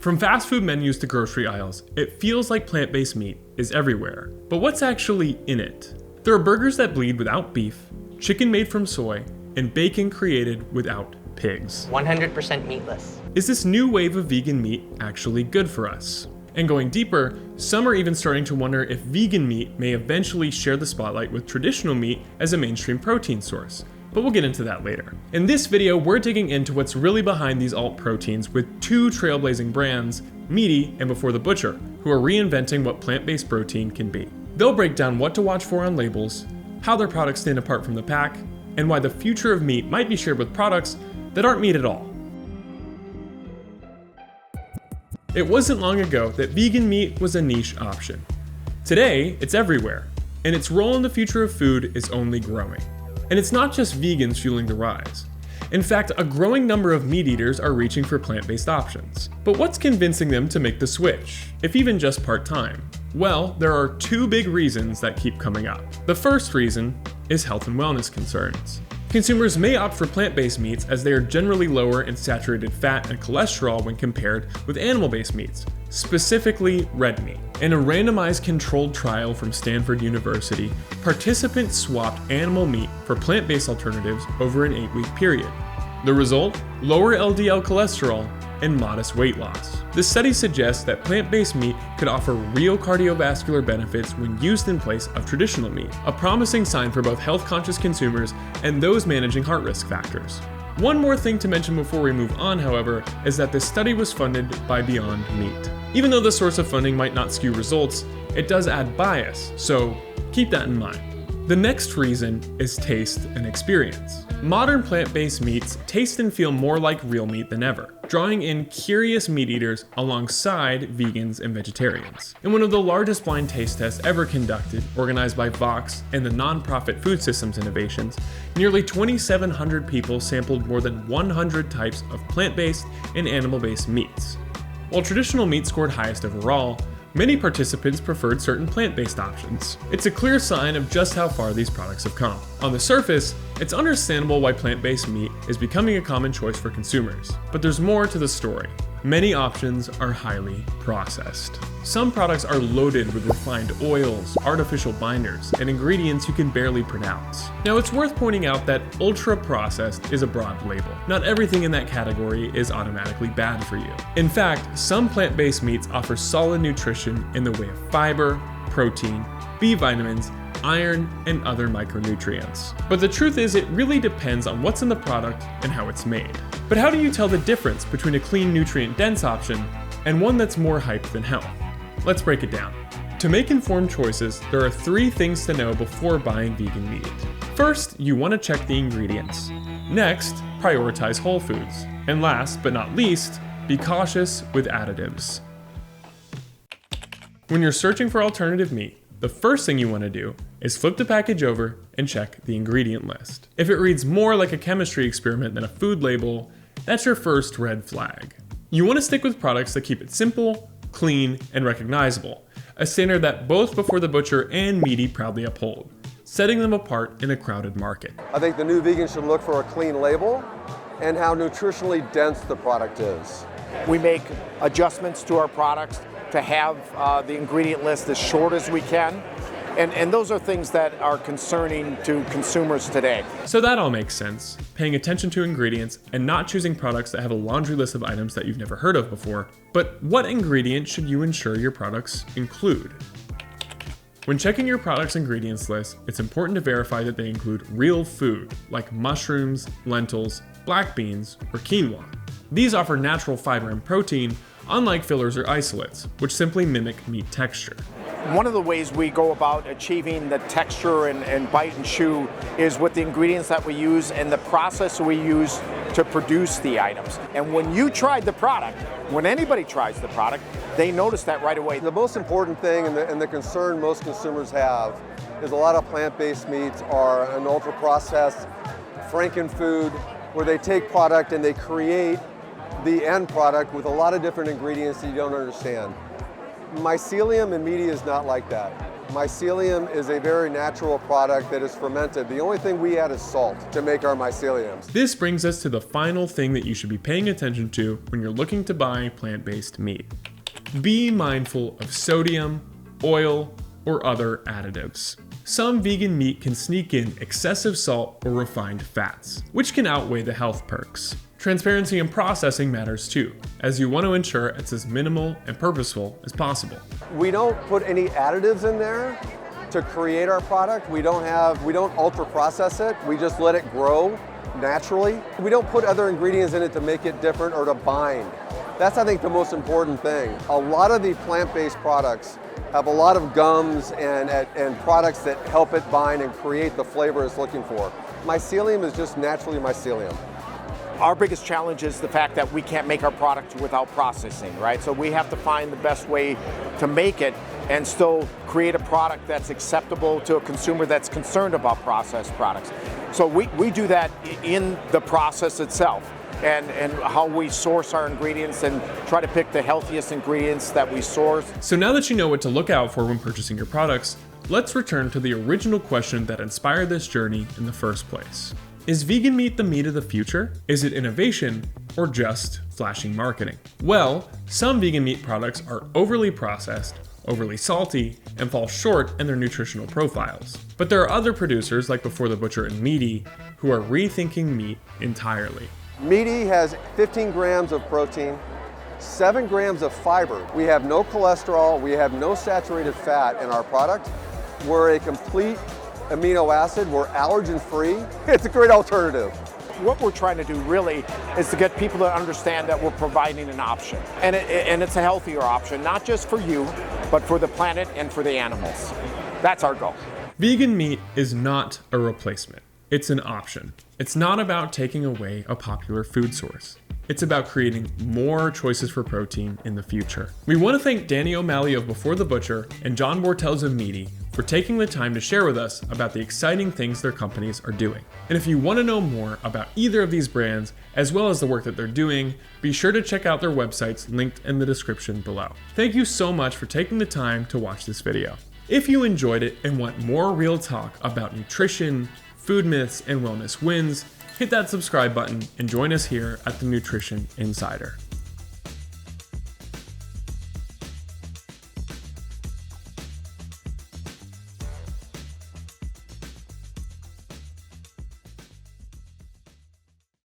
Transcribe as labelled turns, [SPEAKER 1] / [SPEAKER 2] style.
[SPEAKER 1] From fast food menus to grocery aisles, it feels like plant-based meat is everywhere. But what's actually in it? There are burgers that bleed without beef, chicken made from soy, and bacon created without pigs.
[SPEAKER 2] 100% meatless.
[SPEAKER 1] Is this new wave of vegan meat actually good for us? And going deeper, some are even starting to wonder if vegan meat may eventually share the spotlight with traditional meat as a mainstream protein source. But we'll get into that later. In this video, we're digging into what's really behind these alt proteins with two trailblazing brands, Meati and Before the Butcher, who are reinventing what plant-based protein can be. They'll break down what to watch for on labels, how their products stand apart from the pack, and why the future of meat might be shared with products that aren't meat at all. It wasn't long ago that vegan meat was a niche option. Today, it's everywhere, and its role in the future of food is only growing. And it's not just vegans fueling the rise. In fact, a growing number of meat eaters are reaching for plant-based options. But what's convincing them to make the switch, if even just part-time? Well, there are two big reasons that keep coming up. The first reason is health and wellness concerns. Consumers may opt for plant-based meats as they are generally lower in saturated fat and cholesterol when compared with animal-based meats, specifically red meat. In a randomized controlled trial from Stanford University, participants swapped animal meat for plant-based alternatives over an 8-week period. The result? Lower LDL cholesterol and modest weight loss. The study suggests that plant-based meat could offer real cardiovascular benefits when used in place of traditional meat, a promising sign for both health-conscious consumers and those managing heart risk factors. One more thing to mention before we move on, however, is that this study was funded by Beyond Meat. Even though the source of funding might not skew results, it does add bias, so keep that in mind. The next reason is taste and experience. Modern plant-based meats taste and feel more like real meat than ever, drawing in curious meat eaters alongside vegans and vegetarians. In one of the largest blind taste tests ever conducted, organized by Vox and the nonprofit Food Systems Innovations, nearly 2,700 people sampled more than 100 types of plant-based and animal-based meats. While traditional meat scored highest overall, many participants preferred certain plant-based options. It's a clear sign of just how far these products have come. On the surface, it's understandable why plant-based meat is becoming a common choice for consumers. But there's more to the story. Many options are highly processed. Some products are loaded with refined oils, artificial binders, and ingredients you can barely pronounce. Now, it's worth pointing out that ultra-processed is a broad label. Not everything in that category is automatically bad for you. In fact, some plant-based meats offer solid nutrition in the way of fiber, protein, B vitamins, iron, and other micronutrients. But the truth is, it really depends on what's in the product and how it's made. But how do you tell the difference between a clean, nutrient-dense option and one that's more hype than health? Let's break it down. To make informed choices, there are 3 things to know before buying vegan meat. First, you want to check the ingredients. Next, prioritize whole foods. And last but not least, be cautious with additives. When you're searching for alternative meat, the first thing you want to do is flip the package over and check the ingredient list. If it reads more like a chemistry experiment than a food label, that's your first red flag. You want to stick with products that keep it simple, clean, and recognizable, a standard that both Before the Butcher and Meati proudly uphold, setting them apart in a crowded market.
[SPEAKER 3] I think the new vegan should look for a clean label and how nutritionally dense the product is.
[SPEAKER 4] We make adjustments to our products to have the ingredient list as short as we can. And those are things that are concerning to consumers today.
[SPEAKER 1] So that all makes sense, paying attention to ingredients and not choosing products that have a laundry list of items that you've never heard of before. But what ingredients should you ensure your products include? When checking your product's ingredients list, it's important to verify that they include real food, like mushrooms, lentils, black beans, or quinoa. These offer natural fiber and protein, unlike fillers or isolates, which simply mimic meat texture.
[SPEAKER 4] One of the ways we go about achieving the texture and bite and chew is with the ingredients that we use and the process we use to produce the items. And when you tried the product, when anybody tries the product, they notice that right away.
[SPEAKER 3] The most important thing and the concern most consumers have is a lot of plant-based meats are an ultra-processed frankenfood where they take product and they create the end product with a lot of different ingredients that you don't understand. Mycelium and Meati is not like that. Mycelium is a very natural product that is fermented. The only thing we add is salt to make our myceliums.
[SPEAKER 1] This brings us to the final thing that you should be paying attention to when you're looking to buy plant-based meat. Be mindful of sodium, oil, or other additives. Some vegan meat can sneak in excessive salt or refined fats, which can outweigh the health perks. Transparency in processing matters too, as you want to ensure it's as minimal and purposeful as possible.
[SPEAKER 3] We don't put any additives in there to create our product. We don't ultra process it. We just let it grow naturally. We don't put other ingredients in it to make it different or to bind. That's, I think, the most important thing. A lot of the plant-based products have a lot of gums and products that help it bind and create the flavor it's looking for. Mycelium is just naturally mycelium.
[SPEAKER 4] Our biggest challenge is the fact that we can't make our product without processing, right? So we have to find the best way to make it and still create a product that's acceptable to a consumer that's concerned about processed products. So we do that in the process itself. And how we source our ingredients and try to pick the healthiest ingredients that we source.
[SPEAKER 1] So now that you know what to look out for when purchasing your products, let's return to the original question that inspired this journey in the first place. Is vegan meat the meat of the future? Is it innovation or just flashy marketing? Well, some vegan meat products are overly processed, overly salty, and fall short in their nutritional profiles. But there are other producers like before the Butcher and Meati who are rethinking meat entirely.
[SPEAKER 3] Meati has 15 grams of protein, 7 grams of fiber. We have no cholesterol, we have no saturated fat in our product. We're a complete amino acid, we're allergen free. It's a great alternative.
[SPEAKER 4] What we're trying to do really is to get people to understand that we're providing an option. And it's a healthier option, not just for you, but for the planet and for the animals. That's our goal.
[SPEAKER 1] Vegan meat is not a replacement. It's an option. It's not about taking away a popular food source. It's about creating more choices for protein in the future. We want to thank Danny O'Malley of Before the Butcher and John Bortels of Meati for taking the time to share with us about the exciting things their companies are doing. And if you want to know more about either of these brands, as well as the work that they're doing, be sure to check out their websites linked in the description below. Thank you so much for taking the time to watch this video. If you enjoyed it and want more real talk about nutrition, food myths, and wellness wins, hit that subscribe button and join us here at the Nutrition Insider.